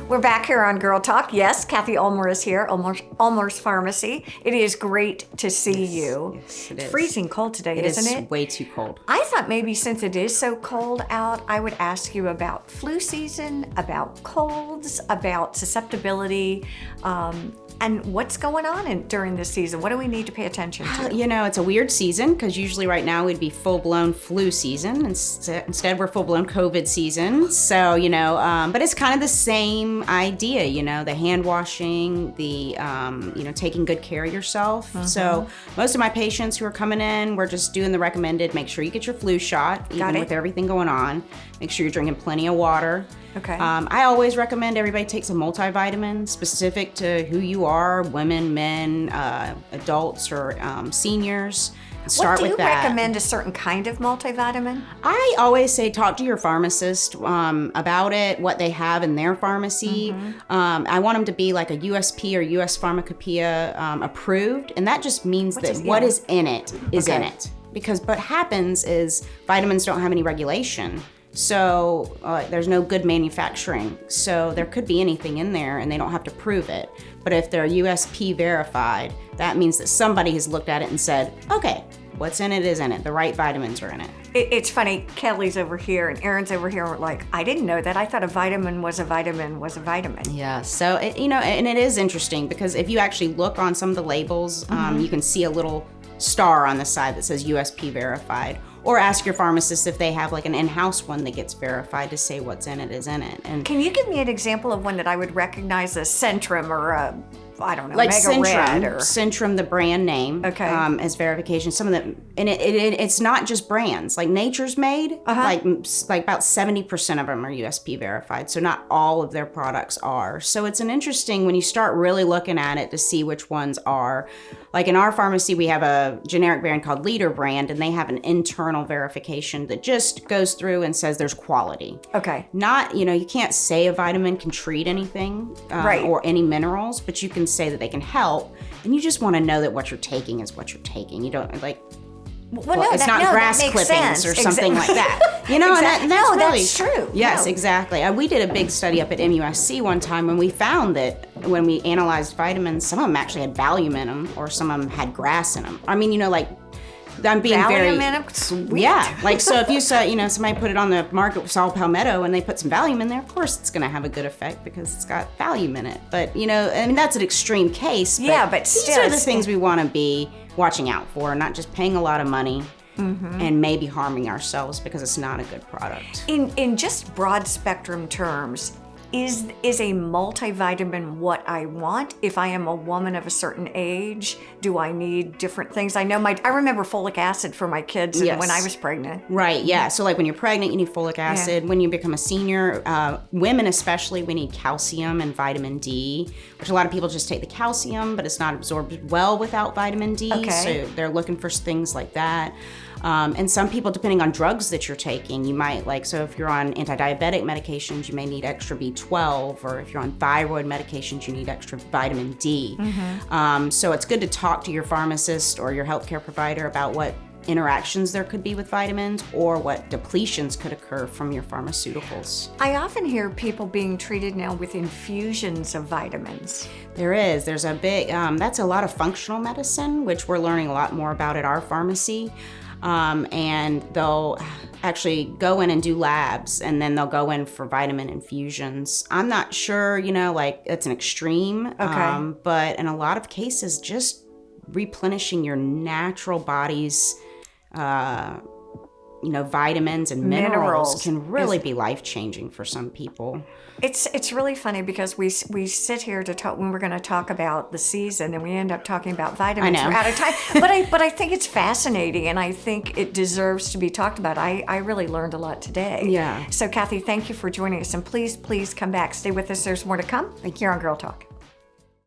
We're back here on Girl Talk. Yes, Cathy Ulmer is here, Ulmer's Pharmacy. It is great to see you. Yes, it is. It's freezing cold today, isn't it? It is way too cold. I thought maybe since it is so cold out, I would ask you about flu season, about colds, about susceptibility, and what's going on during this season. What do we need to pay attention to? You know, it's a weird season because usually right now we'd be full-blown flu season. Instead, we're full-blown COVID season. So, you know, but it's kind of the same idea, you know, the hand washing, the, you know, taking good care of yourself. Mm-hmm. So most of my patients who are coming in, we're just doing the recommended, make sure you get your flu shot, even with everything going on. Make sure you're drinking plenty of water. Okay. I always recommend everybody takes a multivitamin specific to who you are, women, men, adults, or seniors. Start with that. Do you recommend a certain kind of multivitamin? I always say talk to your pharmacist about it, what they have in their pharmacy. Mm-hmm. I want them to be like a USP or US Pharmacopoeia approved, and that just means what is in it is in it. Because what happens is vitamins don't have any regulation. So there's no good manufacturing. So there could be anything in there and they don't have to prove it. But if they're USP verified, that means that somebody has looked at it and said, okay, what's in it is in it. The right vitamins are in it. It's funny, Kelly's over here and Aaron's over here. We're like, I didn't know that. I thought a vitamin was a vitamin was a vitamin. Yeah, so, you know, and it is interesting because if you actually look on some of the labels, you can see a little star on the side that says USP verified. Or ask your pharmacist if they have like an in-house one that gets verified to say what's in it is in it. And can you give me an example of one that I would recognize as Centrum or I don't know, like Mega Red or Centrum, the brand name, as verification. Some of them, and it's not just brands. Like Nature's Made, like about 70% of them are USP verified. So not all of their products are. So it's an interesting when you start really looking at it to see which ones are. Like in our pharmacy, we have a generic brand called Leader Brand, and they have an internal verification that just goes through and says there's quality. Okay. Not, you know, you can't say a vitamin can treat anything or any minerals, but you can say that they can help, and you just want to know that what you're taking is what you're taking. You don't like, it's not grass clippings or something like that. You know, and that's really that's true. Yes, exactly. We did a big study up at MUSC one time when we found that when we analyzed vitamins, some of them actually had Valium in them, or some of them had grass in them. I mean, you know, like, I'm being Valium in them? Sweet. Yeah, like, so if you saw, you know, somebody put it on the market with saw palmetto and they put some Valium in there, of course it's going to have a good effect because it's got Valium in it. But, you know, I mean, that's an extreme case. But still, these are the things we want to be watching out for, not just paying a lot of money and maybe harming ourselves because it's not a good product. In just broad spectrum terms, is a multivitamin what I want? If I am a woman of a certain age, do I need different things? I know I remember folic acid for my kids when I was pregnant. Right, yeah. So like when you're pregnant, you need folic acid. When you become a senior, women especially, we need calcium and vitamin D, which a lot of people just take the calcium, but it's not absorbed well without vitamin D. So they're looking for things like that. And some people, depending on drugs that you're taking, you might so if you're on anti-diabetic medications, you may need extra B12, or if you're on thyroid medications, you need extra vitamin D. So it's good to talk to your pharmacist or your healthcare provider about what interactions there could be with vitamins or what depletions could occur from your pharmaceuticals. I often hear people being treated now with infusions of vitamins. There's a big, that's a lot of functional medicine, which we're learning a lot more about at our pharmacy. And they'll actually go in and do labs, and then they'll go in for vitamin infusions. I'm not sure, you know, like it's an extreme, but in a lot of cases, just replenishing your natural body's, you know, vitamins and minerals can really be life-changing for some people. It's really funny because we sit here to talk when we're going to talk about the season, and we end up talking about vitamins. I know. We're out of time. but I think it's fascinating, and I think it deserves to be talked about. I really learned a lot today. Yeah. So Cathy, thank you for joining us, and please come back. Stay with us. There's more to come here on Girl Talk.